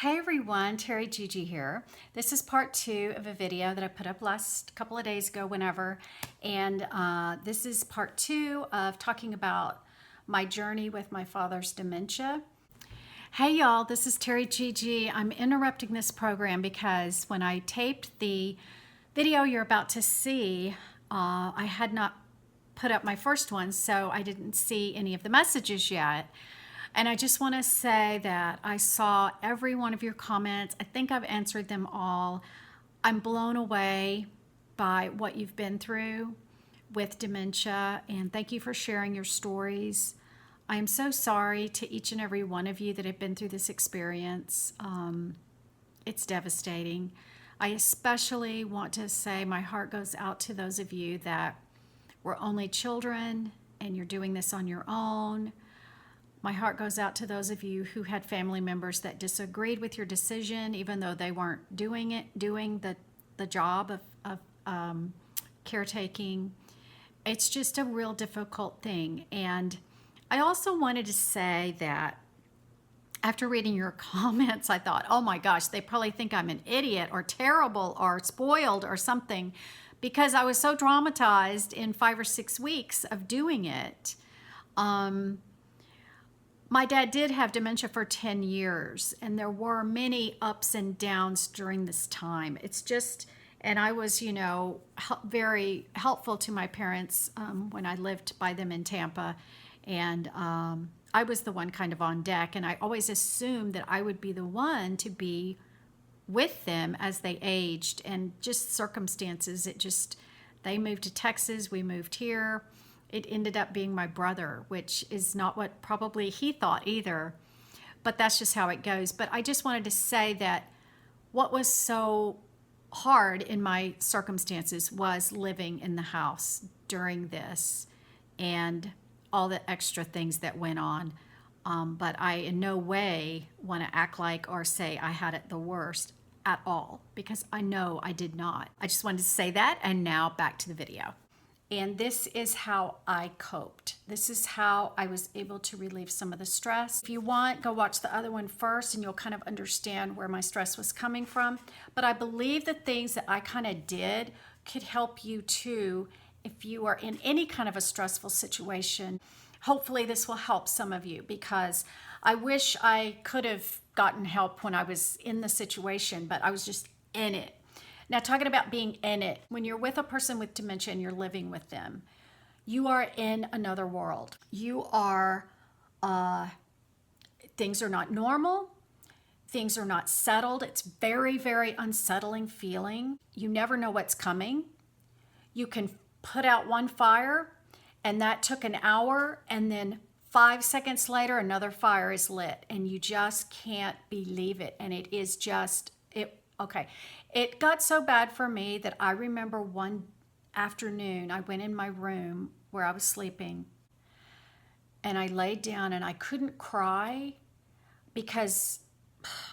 Hey everyone, Terry Gigi here. This is part 2 of a video that I put up last couple of days ago, whenever. And this is part 2 of talking about my journey with my father's dementia. Hey y'all, this is Terry Gigi. I'm interrupting this program because when I taped the video you're about to see, I had not put up my first one, so I didn't see any of the messages yet. And I just want to say that I saw every one of your comments. I think I've answered them all. I'm blown away by what you've been through with dementia, and thank you for sharing your stories. I am so sorry to each and every one of you that have been through this experience. It's devastating. I especially want to say my heart goes out to those of you that were only children and you're doing this on your own. My heart goes out to those of you who had family members that disagreed with your decision, even though they weren't doing the job of caretaking. It's just a real difficult thing. And I also wanted to say that after reading your comments, I thought, oh my gosh, they probably think I'm an idiot or terrible or spoiled or something, because I was so traumatized in 5 or 6 weeks of doing it. My dad did have dementia for 10 years, and there were many ups and downs during this time. It's just, and I was, very helpful to my parents when I lived by them in Tampa, and I was the one kind of on deck, and I always assumed that I would be the one to be with them as they aged, and just circumstances, they moved to Texas, we moved here. It ended up being my brother, which is not what probably he thought either, but that's just how it goes. But I just wanted to say that what was so hard in my circumstances was living in the house during this and all the extra things that went on. But I in no way want to act like or say I had it the worst at all, because I know I did not. I just wanted to say that, and now back to the video. And this is how I coped. This is how I was able to relieve some of the stress. If you want, go watch the other one first and you'll kind of understand where my stress was coming from. But I believe the things that I kind of did could help you too if you are in any kind of a stressful situation. Hopefully this will help some of you, because I wish I could have gotten help when I was in the situation, but I was just in it. Now, talking about being in it, when you're with a person with dementia and you're living with them, you are in another world. You are, things are not normal. Things are not settled. It's very, very unsettling feeling. You never know what's coming. You can put out one fire, and that took an hour, and then 5 seconds later, another fire is lit, and you just can't believe it. And it is just, okay. It got so bad for me that I remember one afternoon, I went in my room where I was sleeping, and I laid down, and I couldn't cry because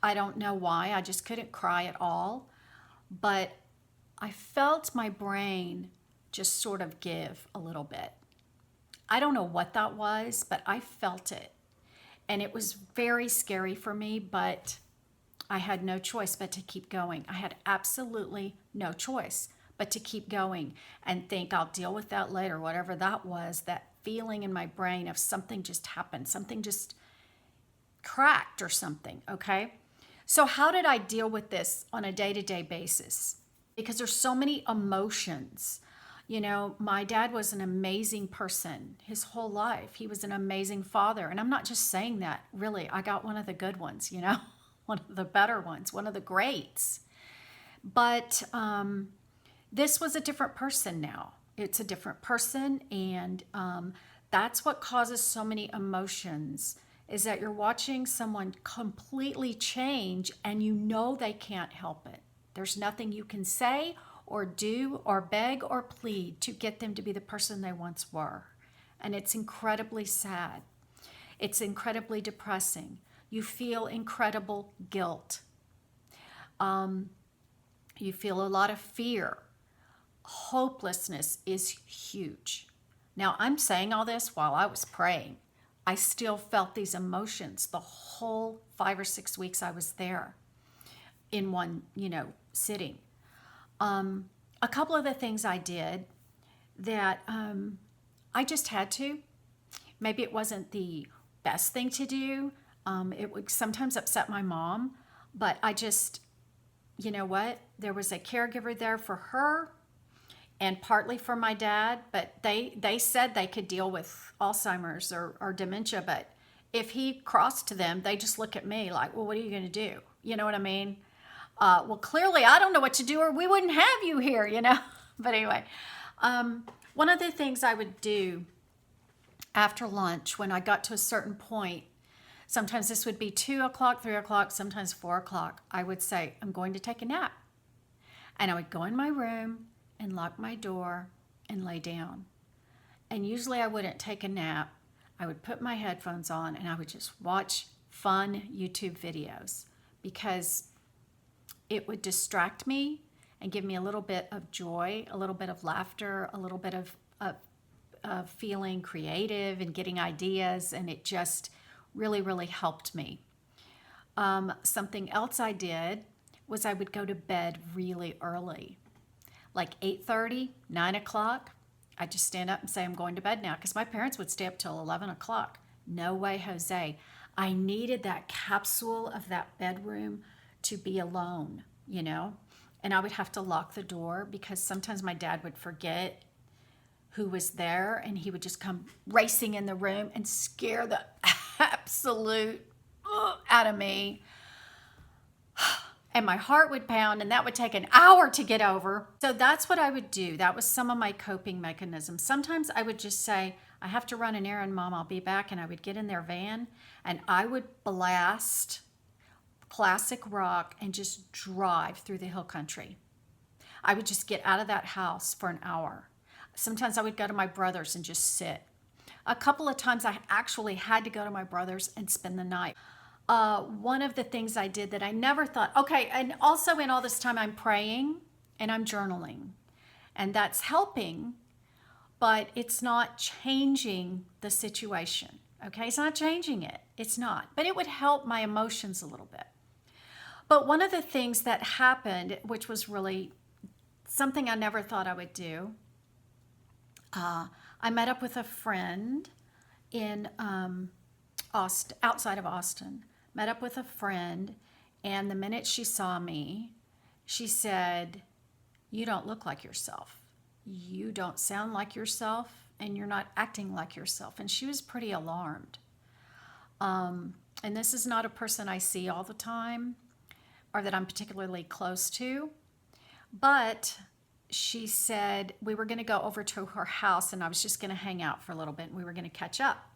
I don't know why. I just couldn't cry at all. But I felt my brain just sort of give a little bit. I don't know what that was, but I felt it. And it was very scary for me, but I had no choice but to keep going. I had absolutely no choice but to keep going and think I'll deal with that later, whatever that was, that feeling in my brain of something just happened, something just cracked or something, okay? So how did I deal with this on a day-to-day basis? Because there's so many emotions. My dad was an amazing person his whole life. He was an amazing father. And I'm not just saying that, really. I got one of the good ones, one of the better ones, one of the greats. But this was a different person now. It's a different person, and that's what causes so many emotions, is that you're watching someone completely change, and they can't help it. There's nothing you can say or do or beg or plead to get them to be the person they once were. And it's incredibly sad. It's incredibly depressing. You feel incredible guilt. You feel a lot of fear. Hopelessness is huge. Now, I'm saying all this while I was praying. I still felt these emotions the whole 5 or 6 weeks I was there in one, sitting. A couple of the things I did that I just had to. Maybe it wasn't the best thing to do. It would sometimes upset my mom, but I just, you know what? There was a caregiver there for her and partly for my dad, but they said they could deal with Alzheimer's or dementia, but if he crossed to them, they just look at me like, well, what are you going to do? You know what I mean? Well, clearly I don't know what to do or we wouldn't have you here, But anyway, one of the things I would do after lunch when I got to a certain point, sometimes this would be 2 o'clock, 3 o'clock, sometimes 4 o'clock, I would say, I'm going to take a nap. And I would go in my room and lock my door and lay down. And usually I wouldn't take a nap. I would put my headphones on and I would just watch fun YouTube videos because it would distract me and give me a little bit of joy, a little bit of laughter, a little bit of feeling creative and getting ideas, and it just really, really helped me. Something else I did was I would go to bed really early, like 8:30, 9 o'clock. I'd just stand up and say, I'm going to bed now, because my parents would stay up till 11 o'clock. No way, Jose. I needed that capsule of that bedroom to be alone, and I would have to lock the door because sometimes my dad would forget who was there and he would just come racing in the room and scare the absolute out of me. And my heart would pound and that would take an hour to get over. So that's what I would do. That was some of my coping mechanisms. Sometimes I would just say, I have to run an errand, Mom, I'll be back. And I would get in their van and I would blast classic rock and just drive through the hill country. I would just get out of that house for an hour. Sometimes I would go to my brother's and just sit. A couple of times I actually had to go to my brother's and spend the night. One of the things I did that I never thought, okay, and also in all this time I'm praying and I'm journaling, and that's helping, but it's not changing the situation, okay? It's not changing it. It's not, but it would help my emotions a little bit. But one of the things that happened, which was really something I never thought I would do, I met up with a friend in outside of Austin. Met up with a friend, and the minute she saw me, she said, you don't look like yourself. You don't sound like yourself, and you're not acting like yourself. And she was pretty alarmed. And this is not a person I see all the time or that I'm particularly close to, but she said we were going to go over to her house and I was just going to hang out for a little bit and we were going to catch up.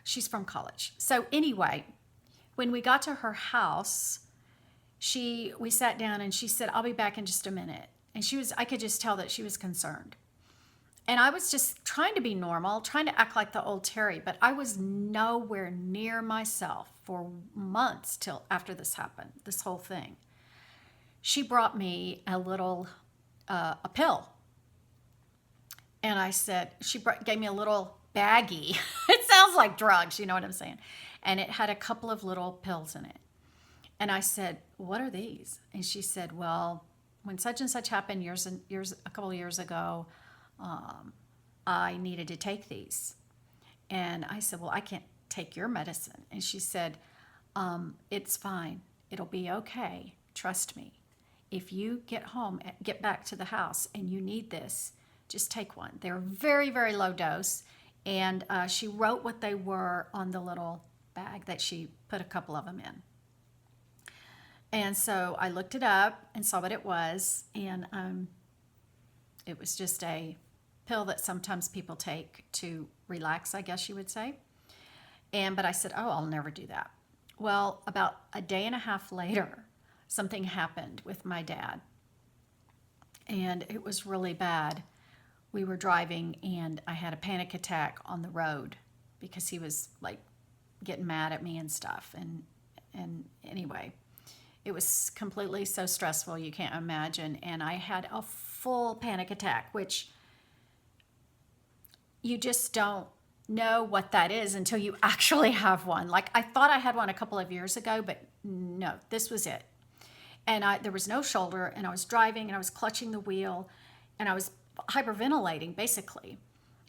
She's from college. So anyway, when we got to her house, we sat down and she said, I'll be back in just a minute. And I could just tell that she was concerned. And I was just trying to be normal, trying to act like the old Terry, but I was nowhere near myself for months till after this happened, this whole thing. She brought me a little, a pill. And I said, gave me a little baggie. It sounds like drugs, you know what I'm saying? And it had a couple of little pills in it. And I said, what are these? And she said, well, when such and such happened a couple of years ago, I needed to take these. And I said, well, I can't take your medicine. And she said, it's fine. It'll be okay. Trust me. If you get back to the house and you need this, just take one. They're very, very low dose. And she wrote what they were on the little bag that she put a couple of them in. And so I looked it up and saw what it was. And it was just a pill that sometimes people take to relax, I guess you would say. But I said, oh, I'll never do that. Well, about a day and a half later, something happened with my dad. And it was really bad. We were driving and I had a panic attack on the road because he was like getting mad at me and stuff. And anyway, it was completely so stressful you can't imagine. And I had a full panic attack, which you just don't, know what that is until you actually have one. Like I thought I had one a couple of years ago, but no, this was it. And there was no shoulder, and I was driving and I was clutching the wheel and I was hyperventilating basically.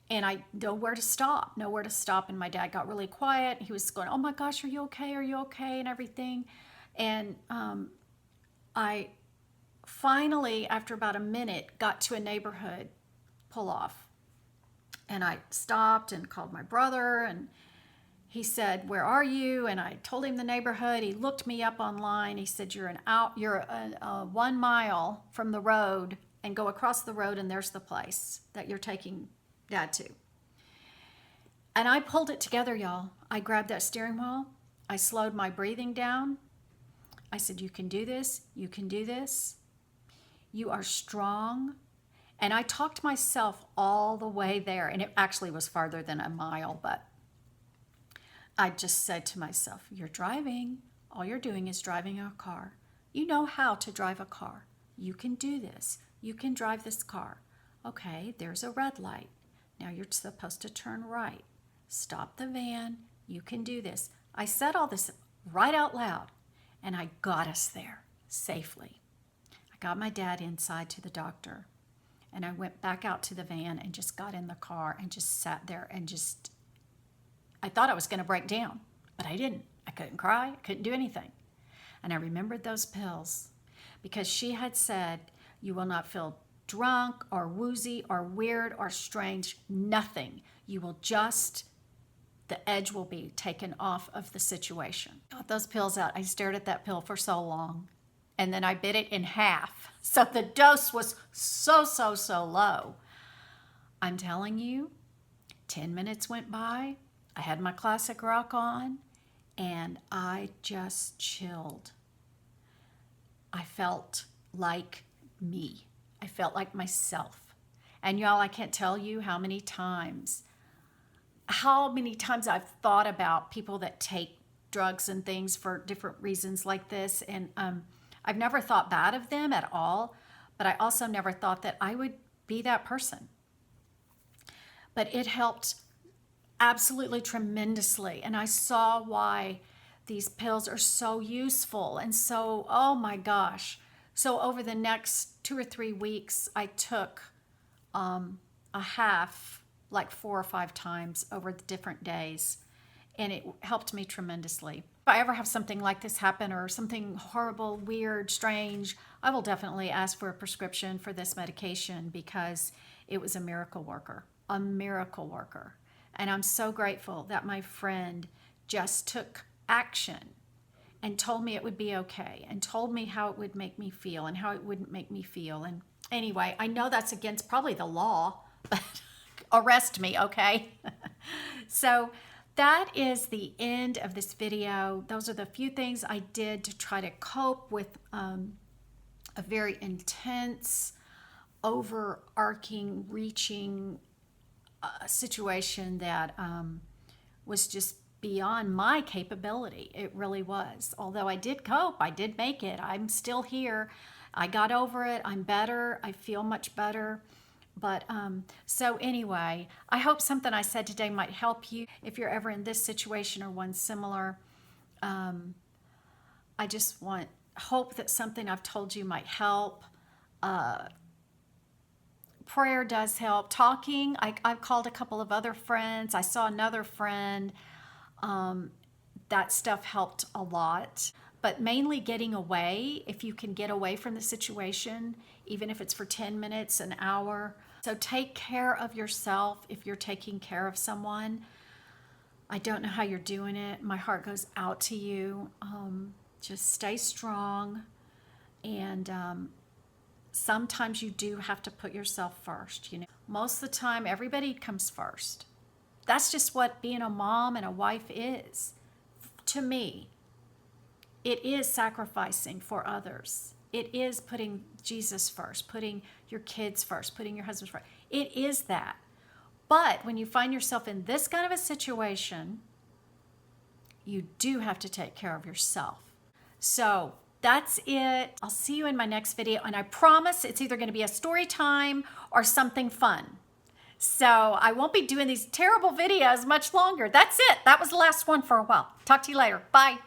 And I nowhere to stop, nowhere to stop. And my dad got really quiet. He was going, "Oh my gosh, are you okay? Are you okay?" and everything. And I finally, after about a minute, got to a neighborhood pull off. And I stopped and called my brother, and he said, "Where are you?" And I told him the neighborhood. He looked me up online. He said, "You're 1 mile from the road, and go across the road, and there's the place that you're taking Dad to." And I pulled it together, y'all. I grabbed that steering wheel. I slowed my breathing down. I said, "You can do this. You can do this. You are strong." And I talked myself all the way there. And it actually was farther than a mile, but I just said to myself, "You're driving. All you're doing is driving a car. You know how to drive a car. You can do this. You can drive this car. Okay, there's a red light. Now you're supposed to turn right. Stop the van. You can do this." I said all this right out loud, and I got us there safely. I got my dad inside to the doctor, and I went back out to the van and just got in the car and just sat there and just, I thought I was going to break down, but I didn't. I couldn't cry. I couldn't do anything. And I remembered those pills because she had said, "You will not feel drunk or woozy or weird or strange, nothing. You will just, the edge will be taken off of the situation." Got those pills out. I stared at that pill for so long. And then I bit it in half. So the dose was so low. I'm telling you, 10 minutes went by. I had my classic rock on, and I just chilled. I felt like me. I felt like myself. And y'all, I can't tell you how many times I've thought about people that take drugs and things for different reasons like this. And I've never thought bad of them at all, but I also never thought that I would be that person. But it helped absolutely tremendously. And I saw why these pills are so useful. And so, oh my gosh. So over the next 2 or 3 weeks, I took a half, like 4 or 5 times over the different days. And it helped me tremendously. If I ever have something like this happen or something horrible, weird, strange, I will definitely ask for a prescription for this medication because it was a miracle worker. And I'm so grateful that my friend just took action and told me it would be okay and told me how it would make me feel and how it wouldn't make me feel. And anyway, I know that's against probably the law, but arrest me, okay? So that is the end of this video. Those are the few things I did to try to cope with a very intense, overarching, reaching situation that was just beyond my capability. It really was. Although I did cope, I did make it. I'm still here. I got over it. I'm better. I feel much better. But so anyway, I hope something I said today might help you if you're ever in this situation or one similar. I just hope that something I've told you might help. Prayer does help. Talking, I've called a couple of other friends. I saw another friend. That stuff helped a lot. But mainly getting away, if you can get away from the situation, even if it's for 10 minutes, an hour. So take care of yourself if you're taking care of someone. I don't know how you're doing it. My heart goes out to you. Just stay strong. And sometimes you do have to put yourself first. You know, most of the time, everybody comes first. That's just what being a mom and a wife is. To me, it is sacrificing for others. It is putting Jesus first, putting your kids first, putting your husband first. It is that. But when you find yourself in this kind of a situation, you do have to take care of yourself. So that's it. I'll see you in my next video. And I promise it's either going to be a story time or something fun. So I won't be doing these terrible videos much longer. That's it. That was the last one for a while. Talk to you later. Bye.